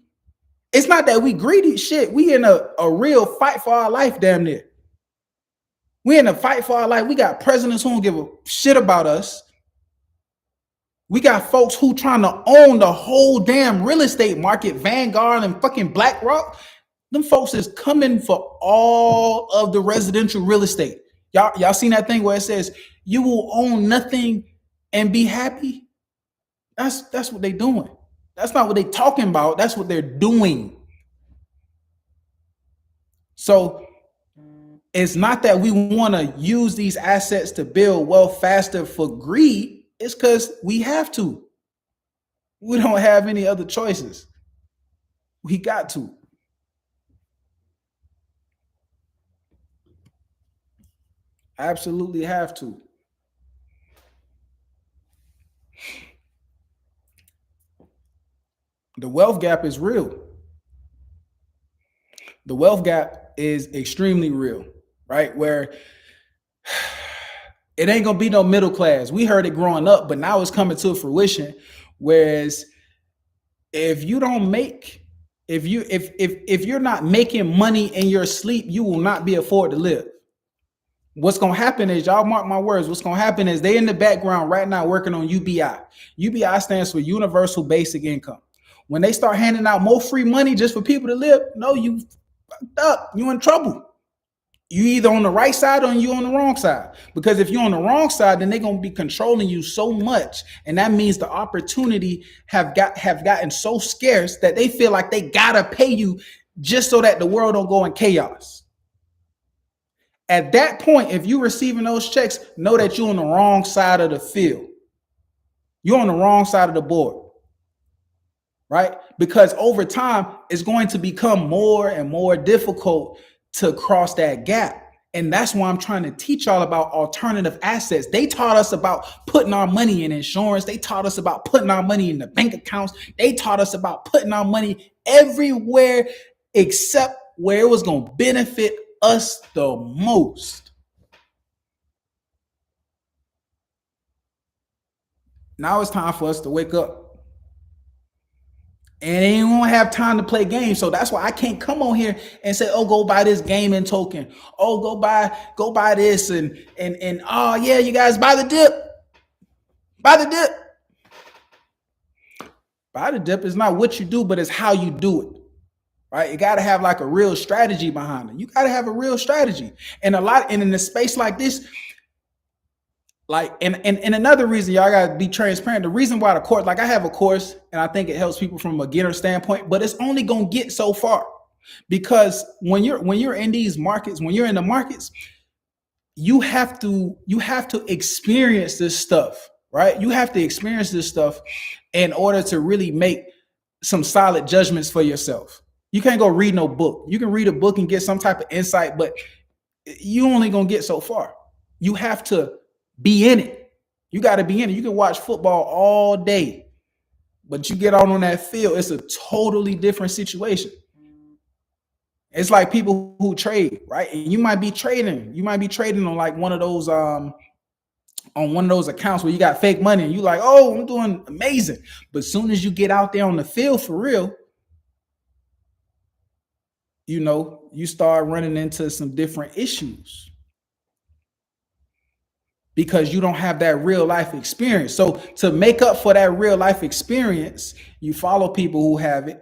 It's not that we greedy. Shit, we in a real fight for our life damn near. We in a fight for our life. We got presidents who don't give a shit about us. We got folks who trying to own the whole damn real estate market, Vanguard and fucking BlackRock. Them folks is coming for all of the residential real estate. Y'all seen that thing where it says you will own nothing and be happy? That's what they doing. That's not what they talking about. That's what they're doing. So it's not that we want to use these assets to build wealth faster for greed. It's because we have to. We don't have any other choices. We got to. Absolutely have to. The wealth gap is real. The wealth gap is extremely real. Right? Where it ain't gonna be no middle class. We heard it growing up, but now it's coming to fruition. Whereas if you're not making money in your sleep, you will not be afford to live. What's gonna happen is, y'all mark my words, what's gonna happen is they in the background right now working on UBI. UBI stands for Universal Basic Income. When they start handing out more free money just for people to live, no, you fucked up. You in trouble. You either on the right side or you on the wrong side. Because if you're on the wrong side, then they're gonna be controlling you so much, and that means the opportunity have gotten so scarce that they feel like they gotta pay you just so that the world don't go in chaos. At that point, if you're receiving those checks, know that you're on the wrong side of the field. You're on the wrong side of the board. Right? Because over time, it's going to become more and more difficult to cross that gap. And that's why I'm trying to teach y'all about alternative assets. They taught us about putting our money in insurance. They taught us about putting our money in the bank accounts. They taught us about putting our money everywhere except where it was going to benefit us the most. Now it's time for us to wake up. And they won't have time to play games. So that's why I can't come on here and say, oh, go buy this gaming token. Oh, go buy this. And oh yeah, you guys buy the dip. Buy the dip. Buy the dip is not what you do, but it's how you do it. Right? You got to have like a real strategy behind it. You got to have a real strategy. And in a space like this, like, and another reason, y'all gotta be transparent. The reason why the course, like I have a course and I think it helps people from a beginner standpoint, but it's only gonna get so far, because when you're in these markets, when you're in the markets, you have to experience this stuff, right? You have to experience this stuff in order to really make some solid judgments for yourself. You can't go read no book. You can read a book and get some type of insight, but you only gonna get so far. You have to be in it. You got to be in it. You can watch football all day, but you get out on that field, it's a totally different situation. It's like people who trade, right? And you might be trading. You might be trading on like one of those on one of those accounts where you got fake money and you like, oh, I'm doing amazing. But as soon as you get out there on the field for real, you start running into some different issues because you don't have that real life experience. So to make up for that real life experience, you follow people who have it.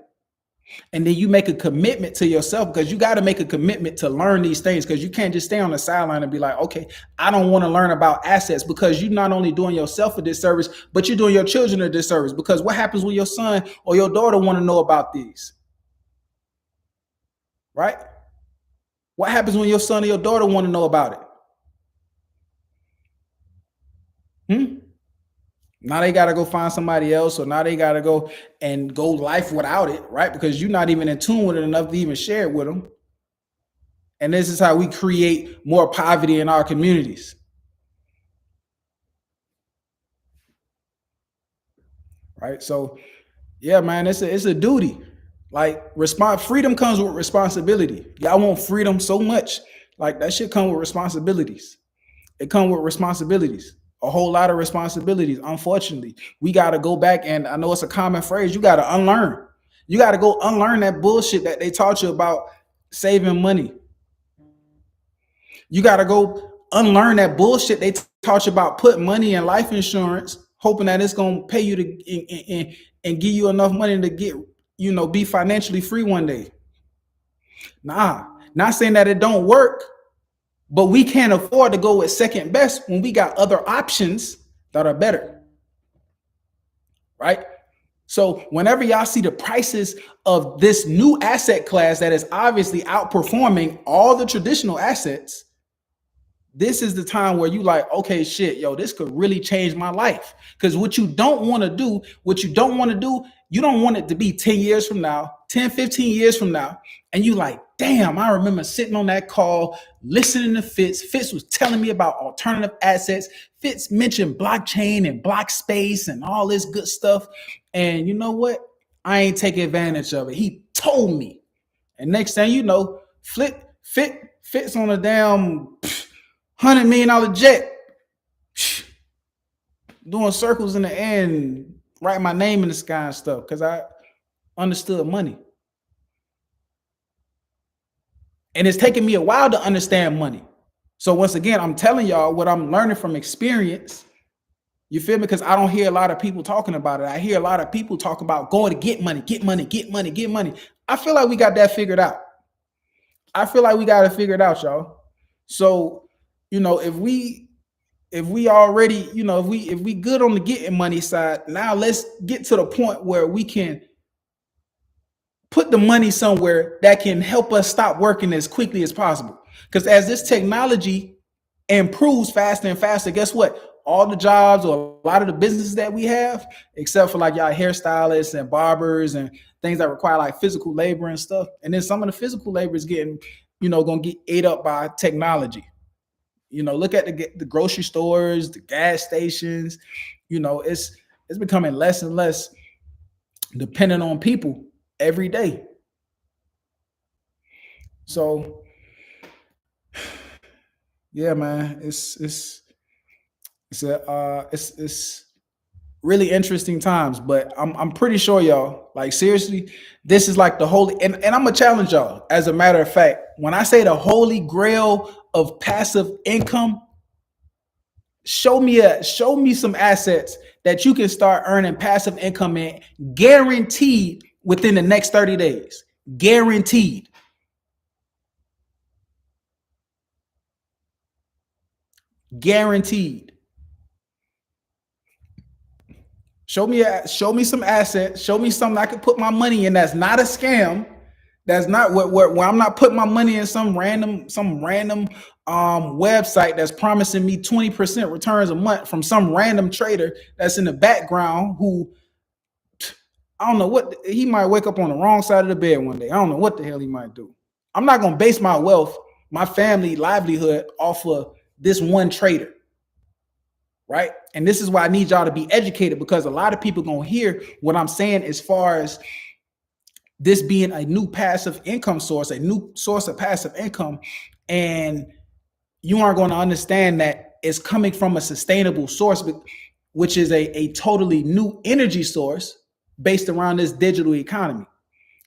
And then you make a commitment to yourself, because you got to make a commitment to learn these things, because you can't just stay on the sideline and be like, okay, I don't want to learn about assets, because you're not only doing yourself a disservice, but you're doing your children a disservice. Because what happens when your son or your daughter want to know about these? Right? What happens when your son or your daughter want to know about it? Now they got to go find somebody else, or now they got to go and go life without it, right? Because you're not even in tune with it enough to even share it with them. And this is how we create more poverty in our communities. Right? So, yeah, man, it's a duty. Like, freedom comes with responsibility. Y'all want freedom so much. Like, that shit come with responsibilities. It come with responsibilities. A whole lot of responsibilities. Unfortunately, we got to go back, and I know it's a common phrase, you got to unlearn. You got to go unlearn that bullshit that they taught you about saving money. You got to go unlearn that bullshit they taught you about putting money in life insurance, hoping that it's going to pay you to and give you enough money to get, be financially free one day. Nah, not saying that it don't work, but we can't afford to go with second best when we got other options that are better. Right? So whenever y'all see the prices of this new asset class that is obviously outperforming all the traditional assets, this is the time where you like, okay, shit, yo, this could really change my life. Because what you don't want to do, you don't want it to be 10 years from now, 10, 15 years from now. And you like, damn, I remember sitting on that call, listening to Fitz. Fitz was telling me about alternative assets. Fitz mentioned blockchain and block space and all this good stuff. And you know what? I ain't taking advantage of it. He told me. And next thing you know, Fitz on a damn $100 million jet, doing circles in the air and writing my name in the sky and stuff, because I understood money. And it's taken me a while to understand money. So once again, I'm telling y'all what I'm learning from experience. You feel me? Because I don't hear a lot of people talking about it. I hear a lot of people talk about going to get money, get money, get money, get money. I feel like we got that figured out. I feel like we got it figured out, y'all. So, if we already, if we good on the getting money side, now let's get to the point where we can put the money somewhere that can help us stop working as quickly as possible. Because as this technology improves faster and faster, guess what? All the jobs, or a lot of the businesses that we have, except for like y'all hairstylists and barbers and things that require like physical labor and stuff. And then some of the physical labor is getting, going to get ate up by technology. Look at the grocery stores, the gas stations. It's becoming less and less dependent on people every day. So, yeah, man, it's really interesting times. But I'm pretty sure y'all, like, seriously, this is like the holy, and I'm gonna challenge y'all. As a matter of fact, when I say the holy grail of passive income, show me some assets that you can start earning passive income in, guaranteed, within the next 30 days. Guaranteed. Guaranteed. Show me some assets. Show me something I can put my money in that's not a scam. That's not where I'm not putting my money in some random website that's promising me 20% returns a month from some random trader that's in the background who I don't know what he might wake up on the wrong side of the bed one day. I don't know what the hell he might do. I'm not gonna base my wealth, my family livelihood off of this one trader, right? And this is why I need y'all to be educated, because a lot of people gonna hear what I'm saying as far as this being a new passive income source, a new source of passive income, and you aren't going to understand that it's coming from a sustainable source, which is a totally new energy source based around this digital economy,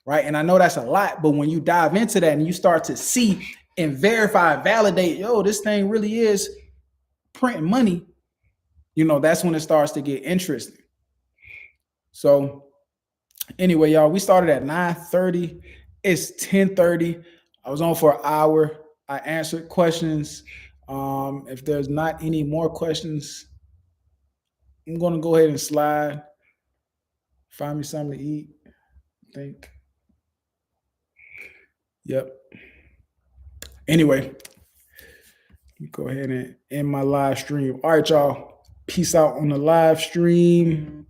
right? And I know that's a lot, but when you dive into that and you start to see and verify, validate, yo, this thing really is printing money, that's when it starts to get interesting. So anyway, y'all, we started at 9:30. It's 10:30. I was on for an hour. I answered questions. If there's not any more questions, I'm going to go ahead and slide. Find me something to eat. I think. Yep. Anyway, let me go ahead and end my live stream. All right, y'all. Peace out on the live stream.